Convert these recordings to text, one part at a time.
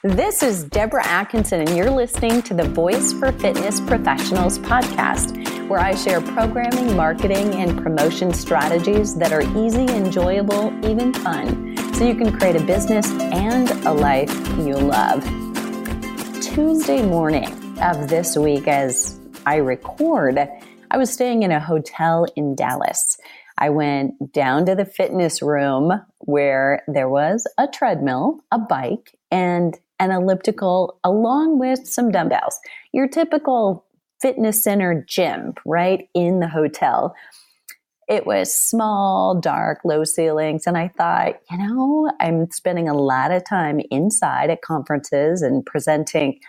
This is Deborah Atkinson, and you're listening to the Voice for Fitness Professionals podcast, where I share programming, marketing, and promotion strategies that are easy, enjoyable, even fun, so you can create a business and a life you love. Tuesday morning of this week, as I record, I was staying in a hotel in Dallas. I went down to the fitness room where there was a treadmill, a bike, and an elliptical, along with some dumbbells. Your typical fitness center gym, right, in the hotel. It was small, dark, low ceilings, and I thought, I'm spending a lot of time inside at conferences and presenting.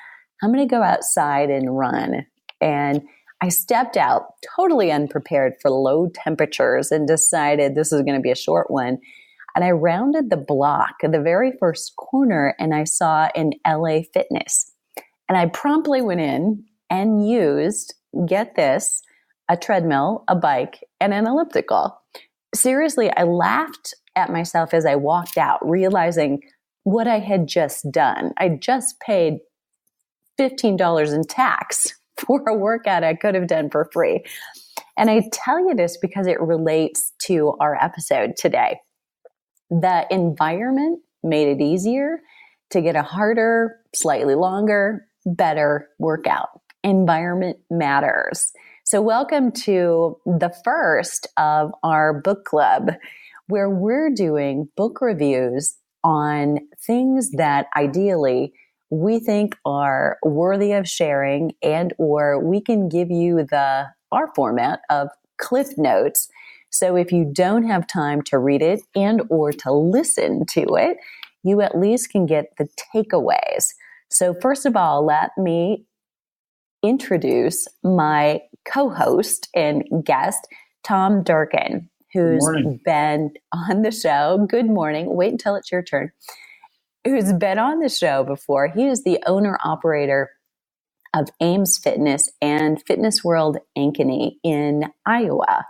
I'm going to go outside and run. And I stepped out totally unprepared for low temperatures and decided this is going to be a short one. And I rounded the block at the very first corner and I saw an LA Fitness. And I promptly went in and used, get this, a treadmill, a bike, and an elliptical. Seriously, I laughed at myself as I walked out, realizing what I had just done. I just paid $15 in tax for a workout I could have done for free. And I tell you this because it relates to our episode today. The environment made it easier to get a harder, slightly longer, better workout. Environment matters. So welcome to the first of our book club, where we're doing book reviews on things that ideally we think are worthy of sharing, and or we can give you our format of Cliff Notes. So if you don't have time to read it and or to listen to it, you at least can get the takeaways. So first of all, let me introduce my co-host and guest, Tom Durkin, who's been on the show. Good morning. Wait until it's your turn. Who's been on the show before. He is the owner-operator of Ames Fitness and Fitness World Ankeny in Iowa.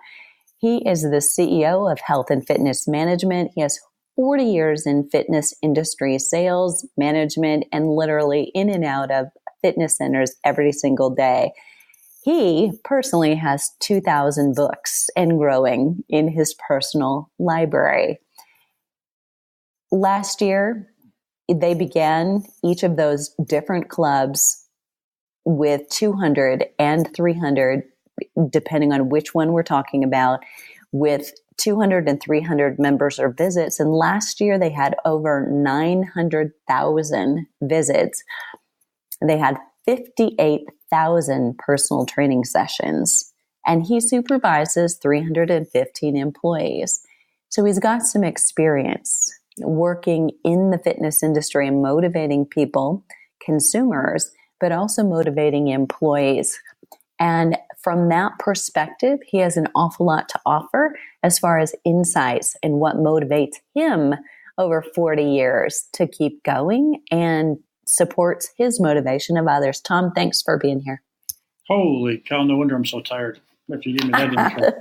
He is the CEO of Health and Fitness Management. He has 40 years in fitness industry sales, management, and literally in and out of fitness centers every single day. He personally has 2,000 books and growing in his personal library. Last year, they began each of those different clubs with 200 and 300, depending on which one we're talking about, with 200 and 300 members or visits. And last year they had over 900,000 visits. They had 58,000 personal training sessions. And he supervises 315 employees. So he's got some experience working in the fitness industry and motivating people, consumers, but also motivating employees. And from that perspective, he has an awful lot to offer as far as insights and what motivates him over 40 years to keep going and supports his motivation of others. Tom, thanks for being here. Holy cow, no wonder I'm so tired. If you give me that intro.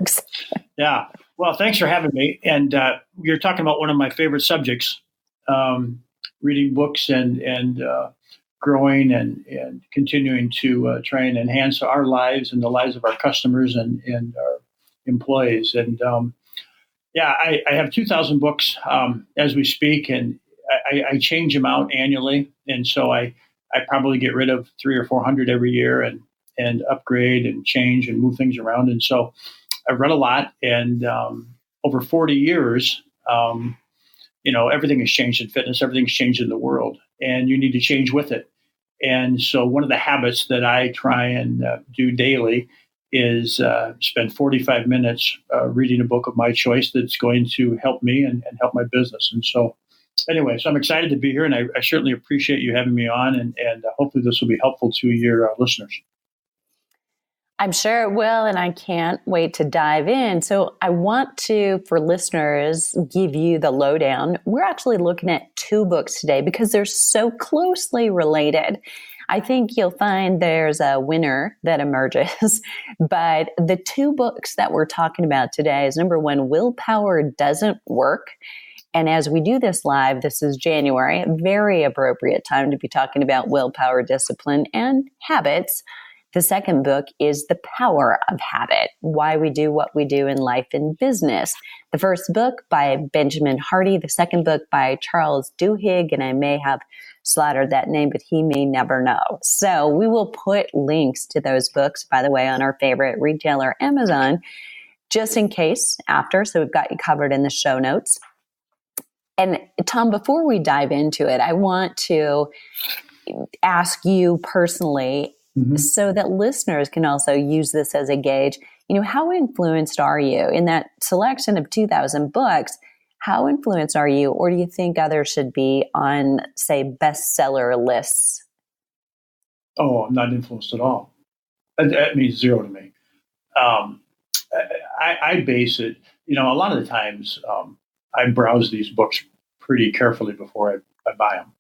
Yeah. Well, thanks for having me. And you're talking about one of my favorite subjects, reading books and growing and continuing to try and enhance our lives and the lives of our customers and our employees. And I have 2,000 books as we speak, and I change them out annually. And so I probably get rid of 300 or 400 every year and upgrade and change and move things around. And so I've read a lot, and over 40 years, everything has changed in fitness. Everything's changed in the world, and you need to change with it. And so one of the habits that I try and do daily is spend 45 minutes reading a book of my choice that's going to help me and help my business. And so anyway, so I'm excited to be here, and I certainly appreciate you having me on, and hopefully this will be helpful to your listeners. I'm sure it will, and I can't wait to dive in. So I want to, for listeners, give you the lowdown. We're actually looking at 2 books today because they're so closely related. I think you'll find there's a winner that emerges. But the 2 books that we're talking about today is, number 1, Willpower Doesn't Work, And as we do this live, this is January, a very appropriate time to be talking about willpower, discipline, and habits. The second book is The Power of Habit, Why We Do What We Do in Life and Business. The first book by Benjamin Hardy, the second book by Charles Duhigg, and I may have slaughtered that name, but he may never know. So we will put links to those books, by the way, on our favorite retailer, Amazon, just in case after. So we've got you covered in the show notes. And Tom, before we dive into it, I want to ask you personally, so that listeners can also use this as a gauge, how influenced are you in that selection of 2,000 books? How influenced are you, or do you think others should be on, say, bestseller lists? Oh, I'm not influenced at all. That means zero to me. I base it, a lot of the times I browse these books pretty carefully before I buy them.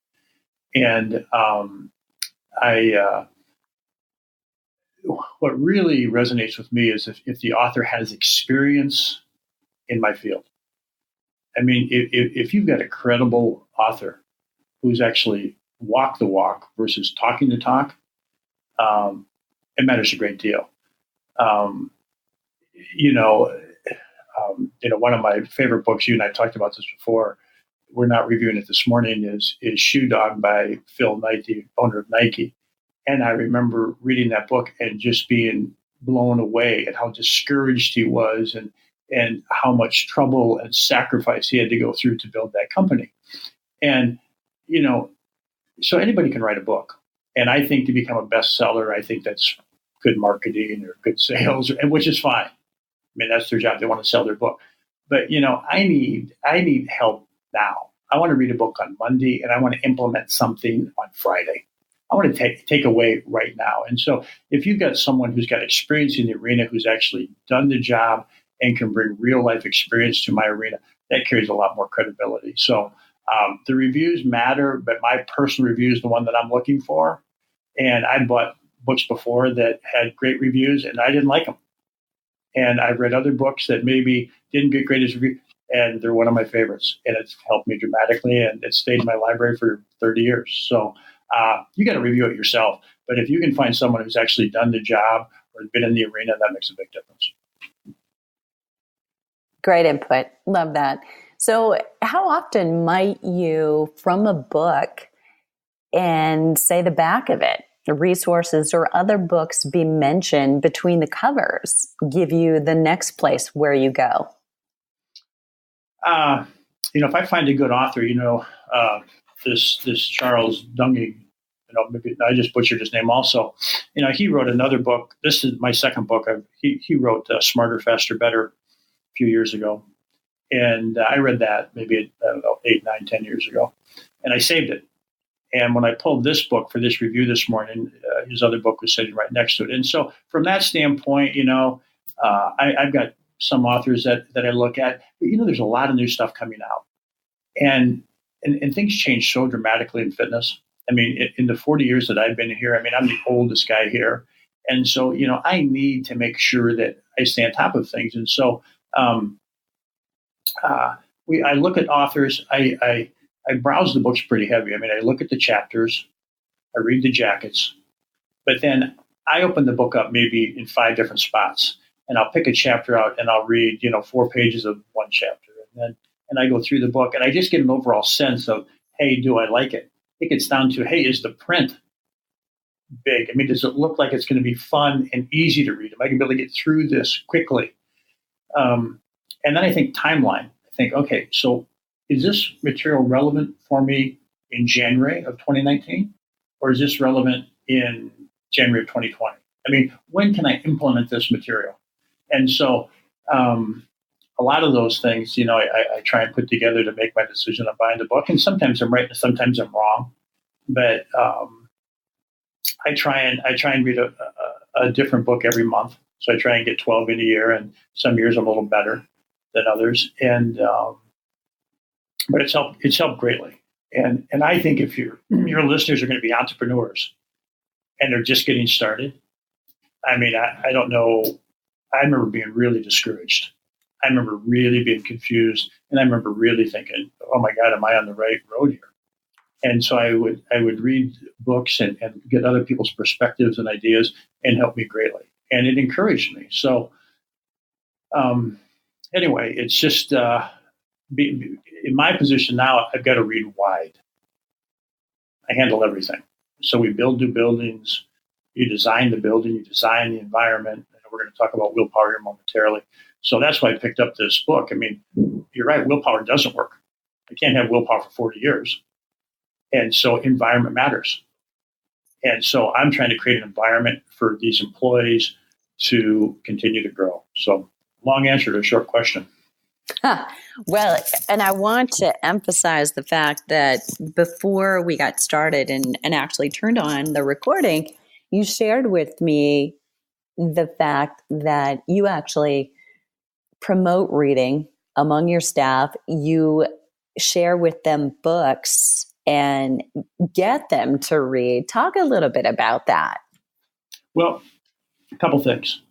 And what really resonates with me is if the author has experience in my field. I mean, if you've got a credible author who's actually walked the walk versus talking the talk, it matters a great deal. One of my favorite books, you and I talked about this before, we're not reviewing it this morning, is Shoe Dog by Phil Knight, the owner of Nike. And I remember reading that book and just being blown away at how discouraged he was and how much trouble and sacrifice he had to go through to build that company. And, so anybody can write a book. And I think to become a bestseller, I think that's good marketing or good sales, which is fine. I mean, that's their job. They want to sell their book. But, I need help now. I want to read a book on Monday and I want to implement something on Friday. I want to take away right now. And so if you've got someone who's got experience in the arena, who's actually done the job and can bring real life experience to my arena, that carries a lot more credibility. So the reviews matter, but my personal review is the one that I'm looking for. And I bought books before that had great reviews and I didn't like them. And I've read other books that maybe didn't get great as reviews, and they're one of my favorites. And it's helped me dramatically, and it's stayed in my library for 30 years. So you got to review it yourself. But if you can find someone who's actually done the job or been in the arena, that makes a big difference. Great input. Love that. So how often might you, from a book and say the back of it, the resources or other books be mentioned between the covers, give you the next place where you go? If I find a good author, this Charles Duhigg, maybe I just butchered his name also. He wrote another book. This is my second book. He wrote Smarter, Faster, Better a few years ago. And I read that maybe, 8, 9, 10 years ago. And I saved it. And when I pulled this book for this review this morning, his other book was sitting right next to it. And so from that standpoint, I've got some authors that I look at. But, there's a lot of new stuff coming out. And things change so dramatically in fitness. I mean, in the 40 years that I've been here, I'm the oldest guy here. And so, I need to make sure that I stay on top of things. And so I look at authors. I browse the books pretty heavy. I look at the chapters. I read the jackets. But then I open the book up maybe in 5 different spots. And I'll pick a chapter out and I'll read, 4 pages of one chapter. And I go through the book and I just get an overall sense of, hey, do I like it? It gets down to, hey, is the print big? Does it look like it's going to be fun and easy to read? Am I going to be able to get through this quickly? And then I think timeline. I think, okay, so is this material relevant for me in January of 2019? Or is this relevant in January of 2020? When can I implement this material? And so a lot of those things, I try and put together to make my decision on buying the book. And sometimes I'm right and sometimes I'm wrong. But I try and read a different book every month. So I try and get 12 in a year, and some years I'm a little better than others. And but it's helped greatly. And I think if your listeners are going to be entrepreneurs and they're just getting started, I don't know. I remember being really discouraged I remember really being confused, and I remember really thinking, "Oh my God, am I on the right road here?" And so I would read books and get other people's perspectives and ideas, and help me greatly, and it encouraged me. So anyway, it's just in my position now, I've got to read wide. I handle everything. So we build new buildings. You design the building, you design the environment. And we're going to talk about willpower here momentarily. So that's why I picked up this book. I mean, you're right, willpower doesn't work. I can't have willpower for 40 years. And so environment matters. And so I'm trying to create an environment for these employees to continue to grow. So long answer to a short question. Well, and I want to emphasize the fact that before we got started and actually turned on the recording, you shared with me the fact that you actually promote reading among your staff. You share with them books and get them to read. Talk a little bit about that. Well, a couple things.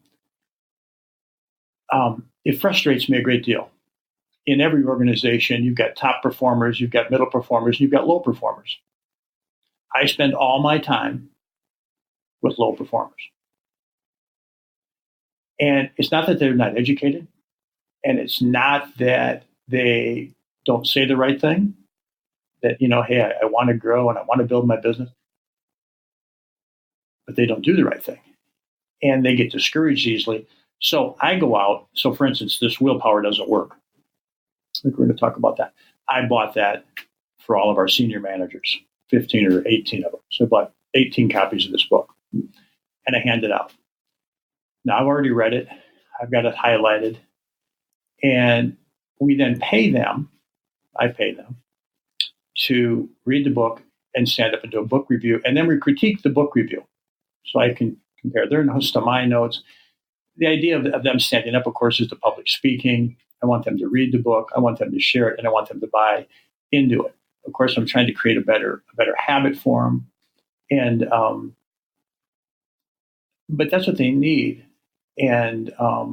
It frustrates me a great deal. In every organization, you've got top performers, you've got middle performers, you've got low performers. I spend all my time with low performers. And it's not that they're not educated, and it's not that they don't say the right thing, that, hey, I want to grow and I want to build my business, but they don't do the right thing. And they get discouraged easily. So I go out. So for instance, this willpower doesn't work. I think we're going to talk about that. I bought that for all of our senior managers, 15 or 18 of them. So I bought 18 copies of this book, and I handed it out. Now I've already read it. I've got it highlighted. And we then pay them. I pay them to read the book and stand up and do a book review. And then we critique the book review. So I can compare their notes to my notes. The idea of them standing up, of course, is the public speaking. I want them to read the book. I want them to share it, and I want them to buy into it. Of course, I'm trying to create a better habit for them. And but that's what they need. And I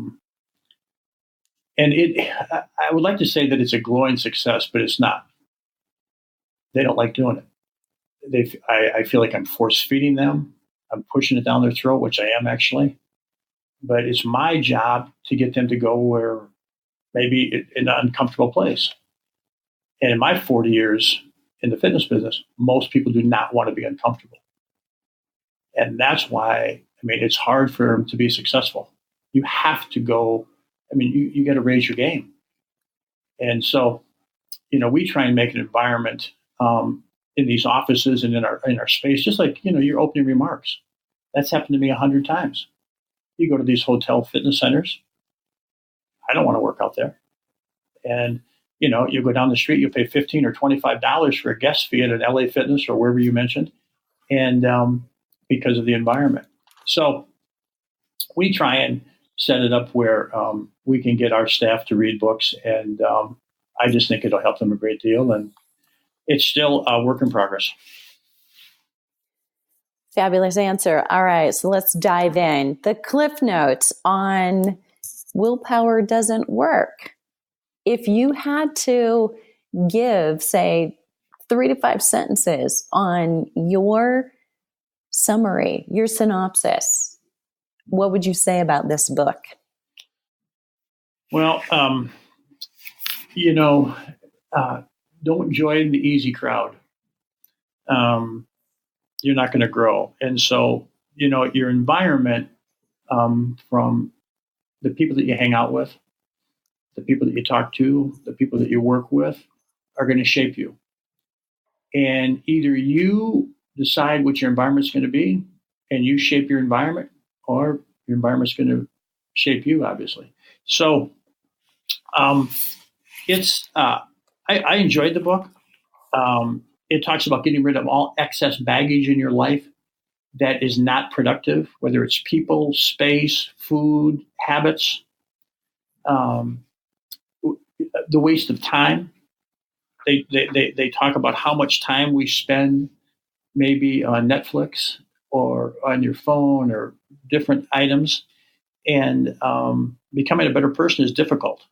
would like to say that it's a glowing success, but it's not. They don't like doing it. I feel like I'm force feeding them. I'm pushing it down their throat, which I am actually. But it's my job to get them to go where maybe in an uncomfortable place. And in my 40 years in the fitness business, most people do not want to be uncomfortable. And that's why, it's hard for them to be successful. You have to go, you got to raise your game. And so, we try and make an environment in these offices and in our space, just like, your opening remarks. That's happened to me 100 times. You go to these hotel fitness centers. I don't want to work out there. And, you go down the street, you pay $15 or $25 for a guest fee at an LA Fitness or wherever you mentioned. And because of the environment. So we try and set it up where we can get our staff to read books. And I just think it'll help them a great deal. And it's still a work in progress. Fabulous answer. All right, so let's dive in. The Cliff Notes on willpower doesn't work. If you had to give, say, 3 to 5 sentences on your summary, your synopsis, what would you say about this book? Well, don't join the easy crowd. You're not going to grow. And so, your environment from the people that you hang out with, the people that you talk to, the people that you work with are going to shape you. And either you decide what your environment's going to be and you shape your environment, or your environment's going to shape you, obviously. So I enjoyed the book. It talks about getting rid of all excess baggage in your life that is not productive, whether it's people, space, food, habits, the waste of time. They talk about how much time we spend maybe on Netflix or on your phone or different items. And becoming a better person is difficult.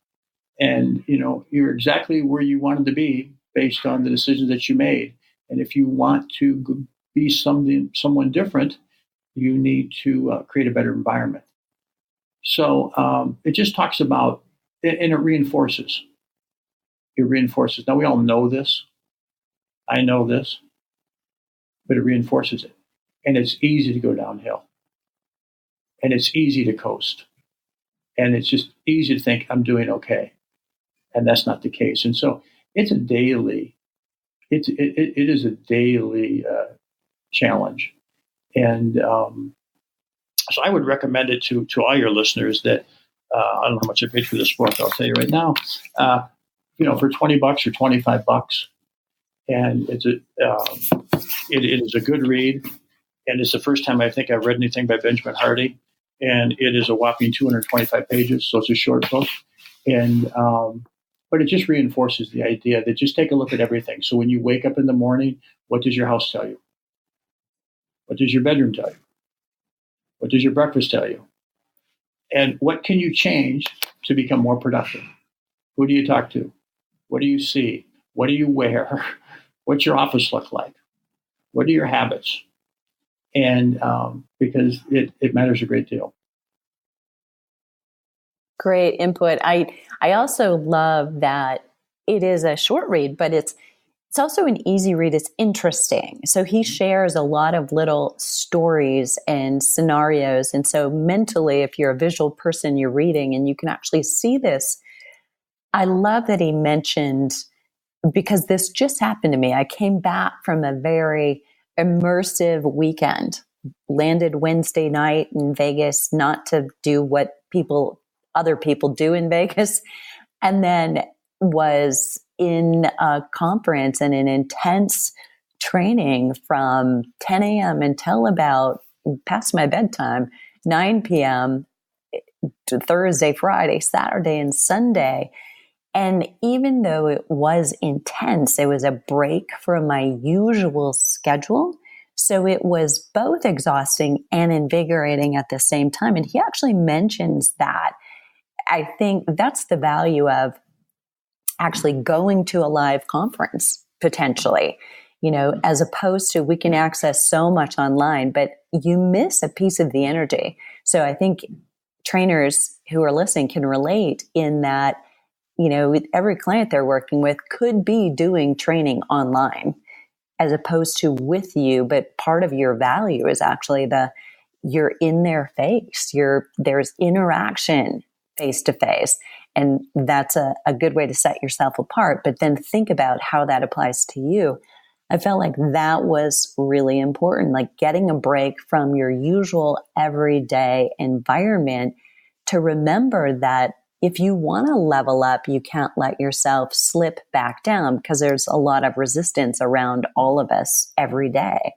And, you're exactly where you wanted to be based on the decisions that you made. And if you want to be someone different, you need to create a better environment. So it just talks about, and it reinforces. It reinforces. Now, we all know this. I know this, but it reinforces it. And it's easy to go downhill. And it's easy to coast. And it's just easy to think, I'm doing okay. And that's not the case. And so it's a daily, it is a daily challenge. And so I would recommend it to all your listeners that, I don't know how much I paid for this book, I'll tell you right now, for $20 or $25. And it is a good read. And it's the first time I think I've read anything by Benjamin Hardy. And it is a whopping 225 pages. So it's a short book. And, but it just reinforces the idea that just take a look at everything. So when you wake up in the morning, what does your house tell you? What does your bedroom tell you? What does your breakfast tell you? And what can you change to become more productive? Who do you talk to? What do you see? What do you wear? What's your office look like? What are your habits? And because it matters a great deal. Great input. I also love that it is a short read, but it's also an easy read. It's interesting. So he shares a lot of little stories and scenarios. And so mentally, if you're a visual person, you're reading and you can actually see this. I love that he mentioned, because this just happened to me. I came back from a very immersive weekend, landed Wednesday night in Vegas, not to do what other people do in Vegas, and then was in a conference and an intense training from 10 a.m. until about past my bedtime, 9 p.m. to Thursday, Friday, Saturday, and Sunday. And even though it was intense, it was a break from my usual schedule. So it was both exhausting and invigorating at the same time. And he actually mentions that. I think that's the value of actually going to a live conference potentially, as opposed to we can access so much online, but you miss a piece of the energy. So I think trainers who are listening can relate in that, every client they're working with could be doing training online as opposed to with you, but part of your value is actually you're in their face, there's interaction face to face. And that's a good way to set yourself apart. But then think about how that applies to you. I felt like that was really important, like getting a break from your usual everyday environment to remember that if you want to level up, you can't let yourself slip back down because there's a lot of resistance around all of us every day.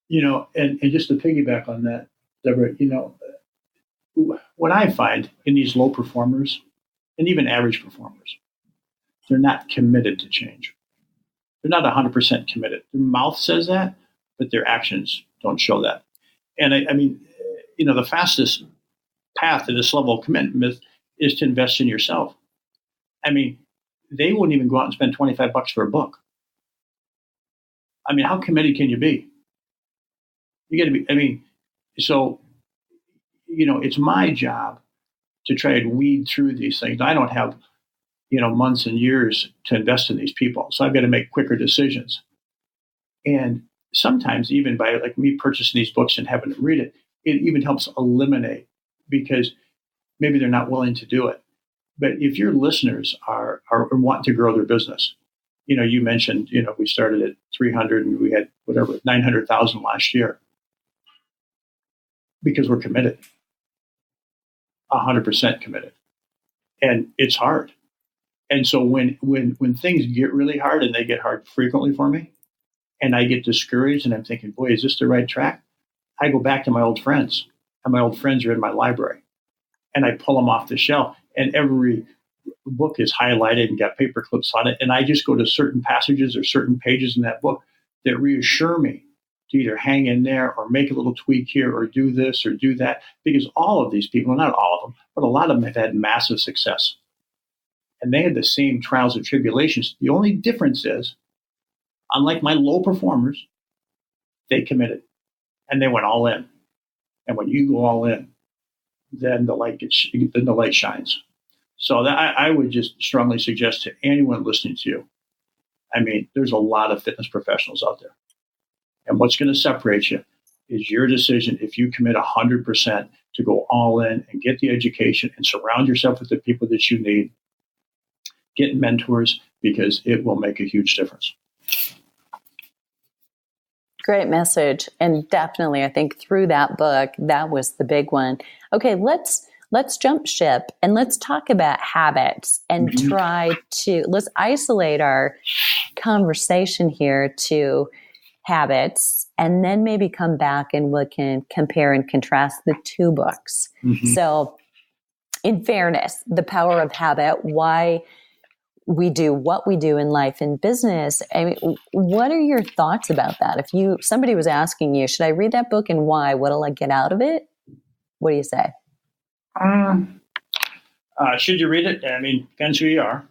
And just to piggyback on that, Deborah, what I find in these low performers and even average performers, they're not committed to change. They're not 100% committed. Their mouth says that, but their actions don't show that. And I mean, the fastest path to this level of commitment is to invest in yourself. I mean, they wouldn't even go out and spend $25 for a book. I mean, how committed can you be? You got to be, so it's my job to try to weed through these things. I don't have, months and years to invest in these people. So I've got to make quicker decisions. And sometimes even by like me purchasing these books and having to read it, it even helps eliminate because maybe they're not willing to do it. But if your listeners are wanting to grow their business, you mentioned, we started at 300 and we had 900,000 last year because we're committed. 100% committed. And it's hard. And so when things get really hard and they get hard frequently for me and I get discouraged and I'm thinking, boy, is this the right track? I go back to my old friends and my old friends are in my library and I pull them off the shelf and every book is highlighted and got paper clips on it. And I just go to certain passages or certain pages in that book that reassure me to either hang in there or make a little tweak here or do this or do that. Because all of these people, not all of them, but a lot of them have had massive success. and they had the same trials and tribulations. The only difference is, unlike my low performers, they committed and they went all in. And when you go all in, then the light shines. So I would just strongly suggest to anyone listening to you. I mean, there's a lot of fitness professionals out there, and what's going to separate you is your decision. If you commit 100% to go all in and get the education and surround yourself with the people that you need, get mentors, because it will make a huge difference. Great message. And definitely, I think through that book, that was the big one. Okay, let's jump ship and let's talk about habits and let's isolate our conversation here to habits, and then maybe come back and we can compare and contrast the two books. So in fairness, the power of habit, why we do what we do in life and business. I mean, what are your thoughts about that? If somebody was asking you, should I read that book and why? What'll I get out of it? What do you say? Should you read it? I mean, depends who you are.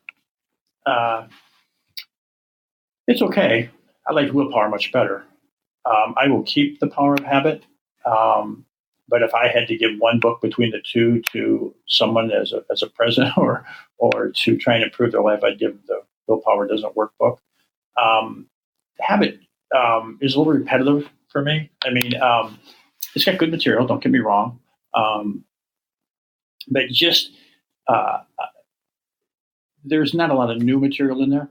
It's okay. I like willpower much better. I will keep the power of habit. But if I had to give one book between the two to someone as a present or to try and improve their life, I'd give the Willpower Doesn't Work book. Habit is a little repetitive for me. I mean, it's got good material, don't get me wrong. But just there's not a lot of new material in there.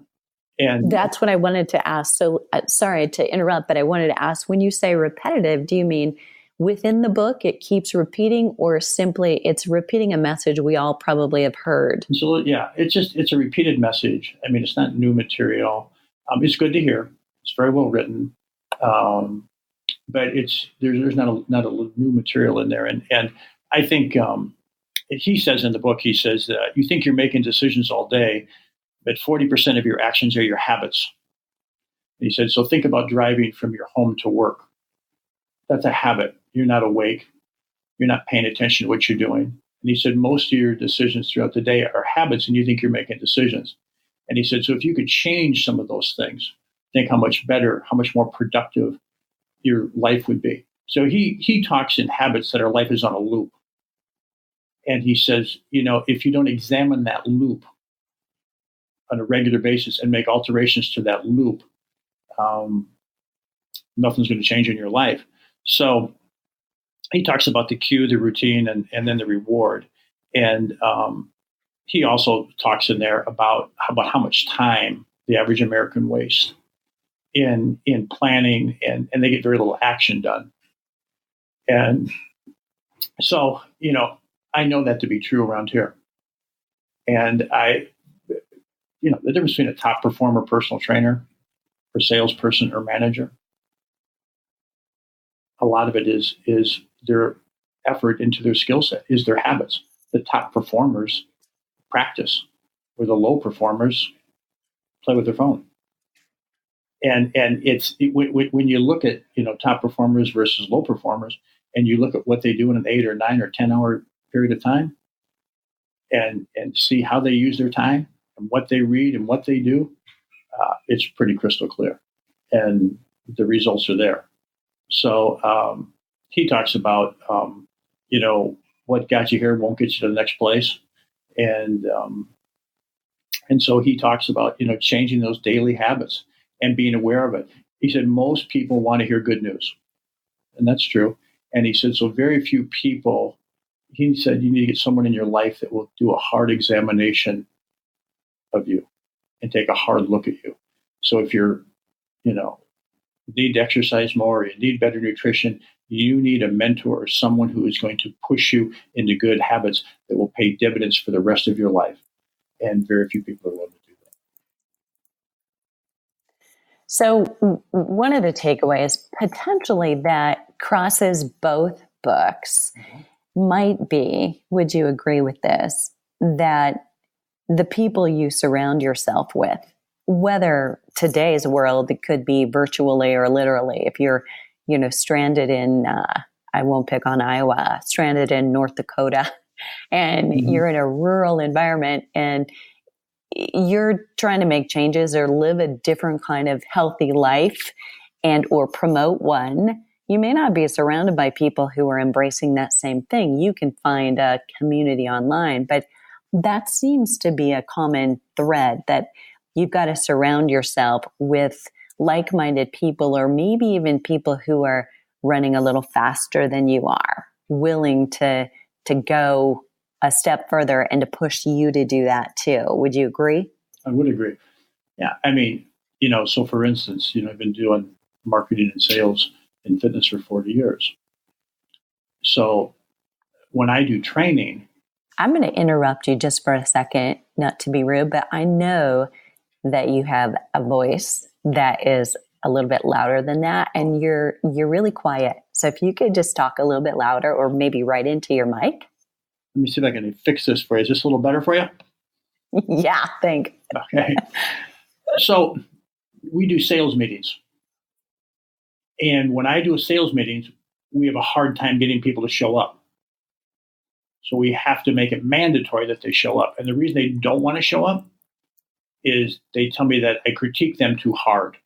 And that's what I wanted to ask. So sorry to interrupt, but I wanted to ask, when you say repetitive, do you mean within the book it keeps repeating, or simply it's repeating a message we all probably have heard? So yeah, it's a repeated message. I mean, it's not new material. It's good to hear. It's very well written. But there's not a new material in there. And I think he says in the book, you think you're making decisions all day, but 40% of your actions are your habits. And he said, so think about driving from your home to work. That's a habit. You're not awake. You're not paying attention to what you're doing. And he said, most of your decisions throughout the day are habits, and you think you're making decisions. And he said, so if you could change some of those things, think how much better, how much more productive your life would be. So he talks in habits that our life is on a loop. And he says, if you don't examine that loop on a regular basis and make alterations to that loop, nothing's going to change in your life. So he talks about the cue, the routine, and then the reward. And he also talks in there about how much time the average American wastes in planning, and they get very little action done. And so, I know that to be true around here. And the difference between a top performer personal trainer or salesperson or manager, a lot of it is their effort into their skill set, is their habits. The top performers practice, where the low performers play with their phone. And when you look at top performers versus low performers, and you look at what they do in an 8 or 9 or 10 hour period of time, and see how they use their time and what they read and what they do, it's pretty crystal clear, and the results are there. So he talks about what got you here won't get you to the next place, and so he talks about changing those daily habits and being aware of it. He said most people want to hear good news, and that's true. And he said so very few people. He said you need to get someone in your life that will do a hard examination of you and take a hard look at you. So if you're, need to exercise more, or you need better nutrition, you need a mentor or someone who is going to push you into good habits that will pay dividends for the rest of your life. And very few people are willing to do that. So one of the takeaways potentially that crosses both books might be, would you agree with this, that the people you surround yourself with, whether today's world, it could be virtually or literally, if you're, stranded in, I won't pick on Iowa, stranded in North Dakota, and you're in a rural environment, and you're trying to make changes or live a different kind of healthy life and or promote one, you may not be surrounded by people who are embracing that same thing. You can find a community online, but that seems to be a common thread, that you've got to surround yourself with like-minded people, or maybe even people who are running a little faster than you are, willing to go a step further and to push you to do that too. Would you agree? I would agree. Yeah. I mean, so for instance, I've been doing marketing and sales in fitness for 40 years. So when I do training, I'm going to interrupt you just for a second, not to be rude, but I know that you have a voice that is a little bit louder than that, and you're really quiet. So if you could just talk a little bit louder, or maybe right into your mic. Let me see if I can fix this for you. Is this a little better for you? Yeah, thanks. Okay. So we do sales meetings. And when I do a sales meetings, we have a hard time getting people to show up. So we have to make it mandatory that they show up. And the reason they don't want to show up is they tell me that I critique them too hard.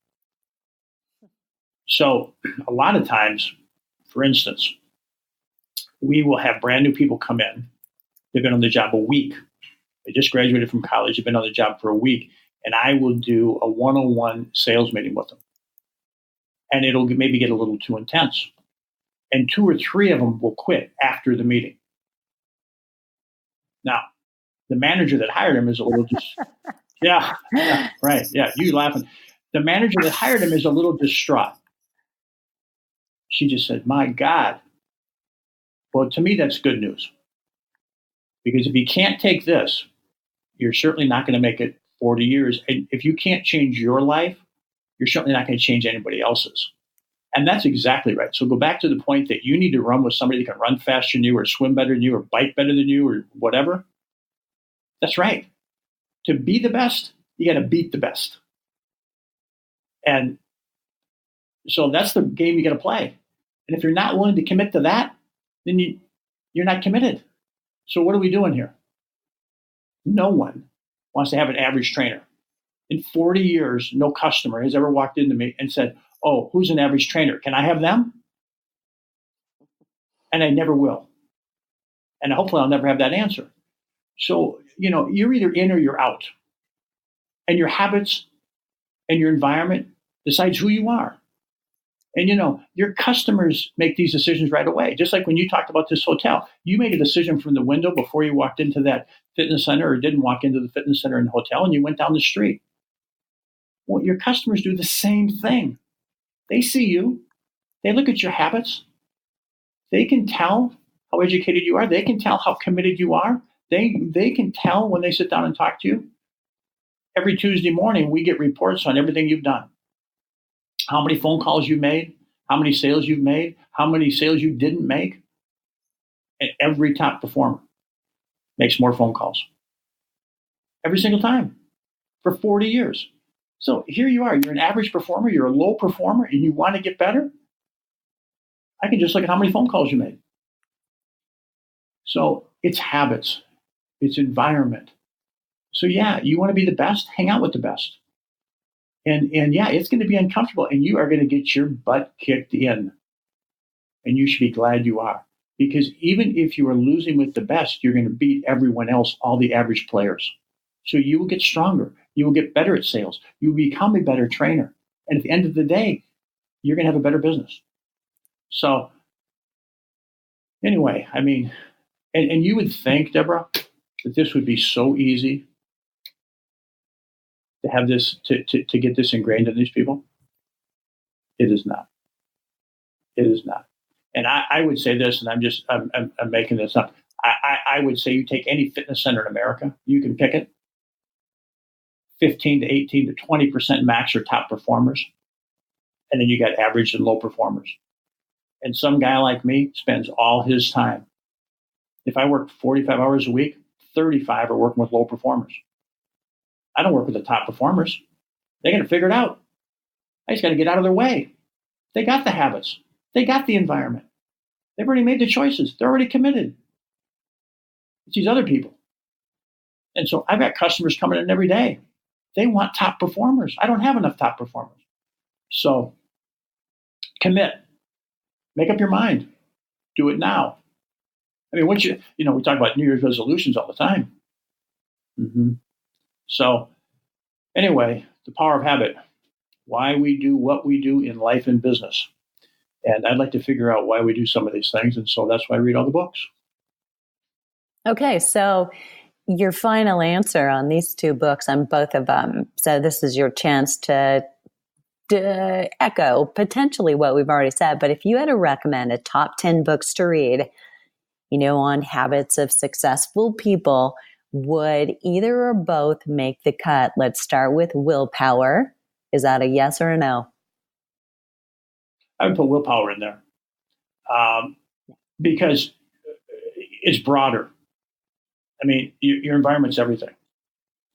So a lot of times, for instance, we will have brand new people come in. They've been on the job a week. They just graduated from college. They've been on the job for a week. And I will do a one-on-one sales meeting with them. And it'll maybe get a little too intense. And 2 or 3 of them will quit after the meeting. Now, the manager that hired him is a little just, yeah, right. Yeah, you laughing. The manager that hired him is a little distraught. She just said, my God. Well, to me, that's good news. Because if you can't take this, you're certainly not going to make it 40 years. And if you can't change your life, you're certainly not going to change anybody else's. And that's exactly right. So go back to the point that you need to run with somebody that can run faster than you, or swim better than you, or bike better than you, or whatever. That's right. To be the best, you got to beat the best. And so that's the game you got to play. And if you're not willing to commit to that, then you're not committed. So what are we doing here? No one wants to have an average trainer. In 40 years, no customer has ever walked into me and said, oh, who's an average trainer? Can I have them? And I never will. And hopefully I'll never have that answer. So, you're either in or you're out. And your habits and your environment decides who you are. And, your customers make these decisions right away. Just like when you talked about this hotel, you made a decision from the window before you walked into that fitness center, or didn't walk into the fitness center and hotel, and you went down the street. Well, your customers do the same thing. They see you. They look at your habits. They can tell how educated you are. They can tell how committed you are. They can tell when they sit down and talk to you. Every Tuesday morning, we get reports on everything you've done. How many phone calls you made, how many sales you've made, how many sales you didn't make. And every top performer makes more phone calls. Every single time for 40 years. So here you are. You're an average performer. You're a low performer, and you want to get better. I can just look at how many phone calls you made. So it's habits. It's environment. So yeah, you want to be the best, hang out with the best. And yeah, it's going to be uncomfortable, and you are going to get your butt kicked in. And you should be glad you are. Because even if you are losing with the best, you're going to beat everyone else, all the average players. So you will get stronger. You will get better at sales. You will become a better trainer. And at the end of the day, you're going to have a better business. So anyway, I mean, and you would think, Deborah, that this would be so easy to have this, to get this ingrained in these people. It is not. It is not. And I would say this, and I'm making this up. I would say you take any fitness center in America, you can pick it. 15 to 18 to 20% max are top performers. And then you got average and low performers. And some guy like me spends all his time. If I work 45 hours a week, 35 are working with low performers. I don't work with the top performers. They got to figure it out. I just got to get out of their way. They got the habits. They got the environment. They've already made the choices. They're already committed. It's these other people. And so I've got customers coming in every day. They want top performers. I don't have enough top performers. So commit, make up your mind, do it now. I mean, once we talk about New Year's resolutions all the time. Mm-hmm. So anyway, the power of habit, why we do what we do in life and business. And I'd like to figure out why we do some of these things. And so that's why I read all the books. Okay. So your final answer on these two books, on both of them. So this is your chance to echo potentially what we've already said. But if you had to recommend a top 10 books to read, on habits of successful people, would either or both make the cut? Let's start with Willpower. Is that a yes or a no? I would put Willpower in there because it's broader. I mean, your environment's everything.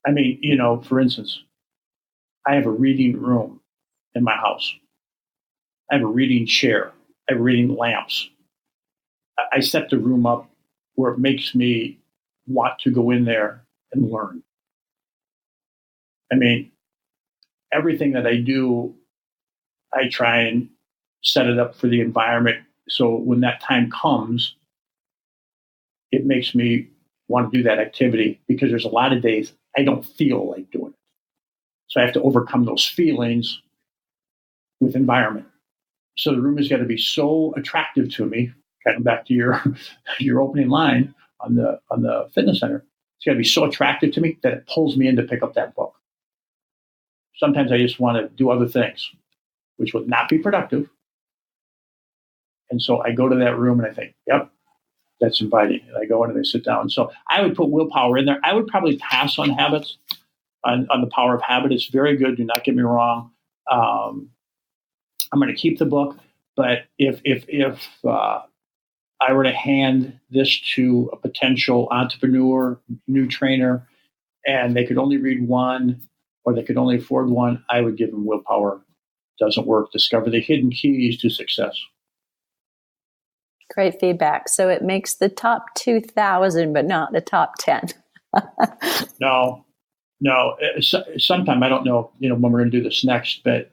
I mean, for instance, I have a reading room in my house. I have a reading chair. I have reading lamps. I set the room up where it makes me want to go in there and learn. I mean, everything that I do, I try and set it up for the environment. So when that time comes, it makes me want to do that activity, because there's a lot of days I don't feel like doing it. So I have to overcome those feelings with environment. So the room has got to be so attractive to me. Cutting back to your opening line on the fitness center, it's got to be so attractive to me that it pulls me in to pick up that book. Sometimes I just want to do other things, which would not be productive. And so I go to that room and I think, yep, that's inviting. And I go in and I sit down. So I would put Willpower in there. I would probably pass on Habits, on the Power of Habit. It's very good. Do not get me wrong. I'm going to keep the book, but if I were to hand this to a potential entrepreneur, new trainer, and they could only read one or they could only afford one, I would give them Willpower. Doesn't work. Discover the hidden keys to success. Great feedback. So it makes the top 2,000, but not the top 10. No. Sometime, I don't know, when we're going to do this next, but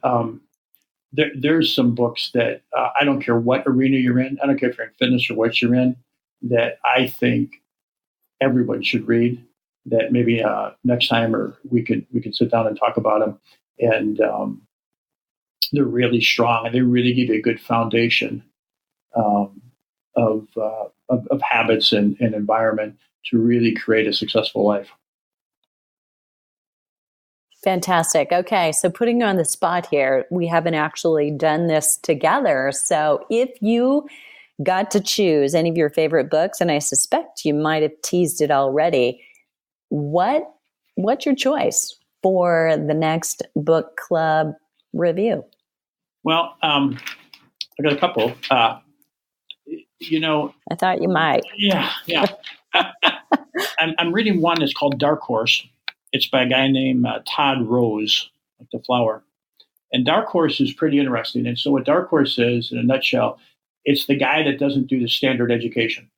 there's some books that I don't care what arena you're in. I don't care if you're in fitness or what you're in, that I think everyone should read. That maybe next time, or we could sit down and talk about them. And they're really strong, and they really give you a good foundation of habits and environment to really create a successful life. Fantastic. Okay, so putting you on the spot here, we haven't actually done this together. So if you got to choose any of your favorite books, and I suspect you might have teased it already, what's your choice for the next book club review? Well, I got a couple. I thought you might. Yeah. I'm reading one that's called Dark Horse. It's by a guy named Todd Rose, like the flower. And Dark Horse is pretty interesting. And so what Dark Horse is, in a nutshell, it's the guy that doesn't do the standard education.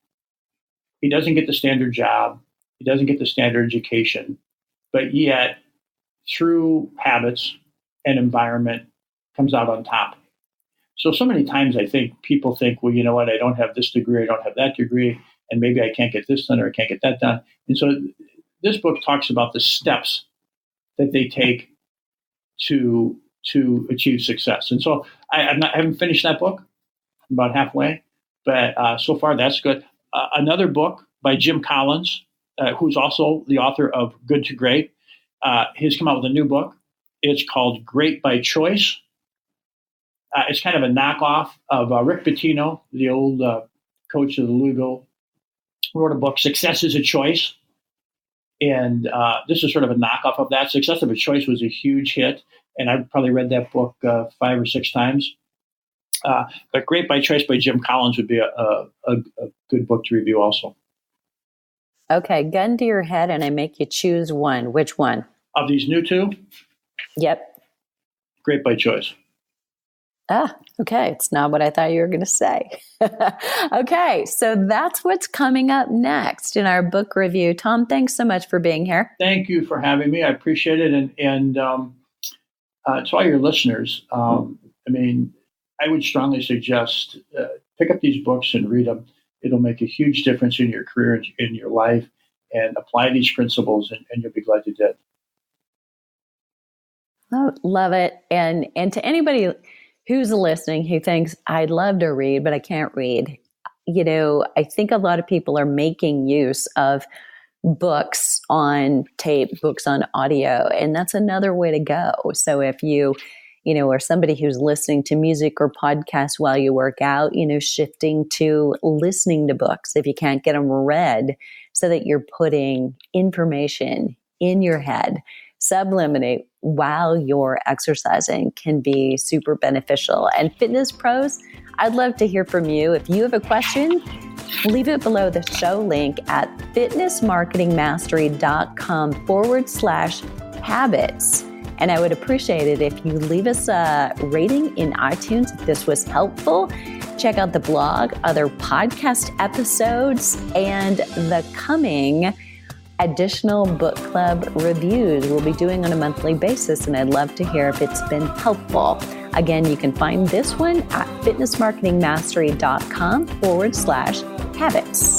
He doesn't get the standard job. He doesn't get the standard education. But yet, through habits and environment, comes out on top. So many times I think people think, well, you know what, I don't have this degree, I don't have that degree, and maybe I can't get this done or I can't get that done. And so this book talks about the steps that they take to achieve success. And so I haven't finished that book. I'm about halfway, but so far that's good. Another book by Jim Collins, who's also the author of Good to Great. He's come out with a new book. It's called Great by Choice. It's kind of a knockoff of Rick Pitino, the old coach of the Louisville, wrote a book, Success is a Choice. And this is sort of a knockoff of that. Success of a Choice was a huge hit, and I've probably read that book 5 or 6 times. But Great by Choice by Jim Collins would be a good book to review also. Okay, gun to your head, and I make you choose one. Which one? Of these new two? Yep. Great by Choice. Okay. It's not what I thought you were going to say. Okay. So that's what's coming up next in our book review. Tom, thanks so much for being here. Thank you for having me. I appreciate it. And to all your listeners, I would strongly suggest pick up these books and read them. It'll make a huge difference in your career, in your life, and apply these principles, and you'll be glad you did. Oh, love it. And to anybody who's listening who thinks, I'd love to read, but I can't read, I think a lot of people are making use of books on tape, books on audio, and that's another way to go. So if you or somebody who's listening to music or podcasts while you work out, shifting to listening to books if you can't get them read, so that you're putting information in your head, subliminate while you're exercising, can be super beneficial. And fitness pros, I'd love to hear from you. If you have a question, leave it below the show link at fitnessmarketingmastery.com/habits. And I would appreciate it if you leave us a rating in iTunes if this was helpful. Check out the blog, other podcast episodes, and the coming additional book club reviews we'll be doing on a monthly basis. And I'd love to hear if it's been helpful. Again, you can find this one at fitnessmarketingmastery.com/habits.